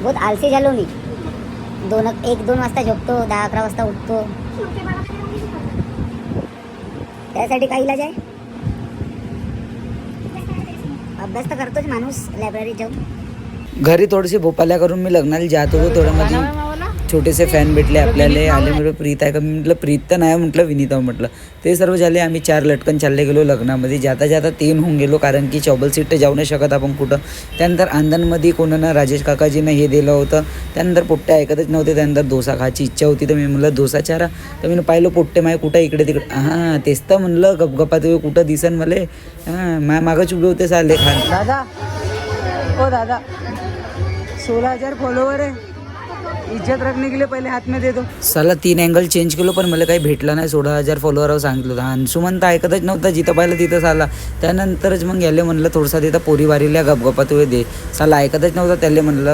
बहुत आलसी झालो मी. 1-2 वाजता झोपतो, 10-11 वाजता उठतो. त्यासाठी काही इलाज आहे? अभ्यास तर करतोच माणूस लायब्ररीत जाऊन. घरी थोडीशी भोपाल्या करून मी लग्नाला जात होतो. थोडं मध्ये छोटेसे फॅन भेटले आपल्याला. आले म्हटलं प्रीत आहे का? मी म्हटलं प्रीत तर नाही म्हटलं, विनीता म्हटलं. ते सर्व झाले. आम्ही 4 लटकन चालले गेलो लग्नामध्ये. जाता जाता 3 होऊन गेलो, कारण की चौबल सीट जाऊ नाही शकत आपण कुठं. त्यानंतर आंधणमध्ये कोणानं राजेश काकाजीनं हे दिलं होतं. त्यानंतर पोट्टे ऐकतच नव्हते. त्यानंतर डोसा खायची इच्छा होती, तर मी म्हणलं डोसा चारा. तर मी पाहिलं पोट्टे माय कुठं इकडे तिकडे. हां तेच तर म्हणलं, गपगपा तुम्ही कुठं दिसन मले. हां मागच उभे होते चालले खान. दादा ओ दादा 16,000 फॉलोवर है. इज्जत रखने के लिए पहले हाथ में दे दो. साला 3 अँगल चेंज केलो, पण मला काही भेटलं नाही. 16,000 फॉलोअरवर सांगितलं होतं. अंशुमन तर ऐकतच नव्हता. जिथं पाहिलं तिथं साला. त्यानंतरच मग याले म्हणलं थोडसा तिथं पोरी वारीला गपगपा तू दे. साला ऐकतच नव्हता. त्याला म्हणलं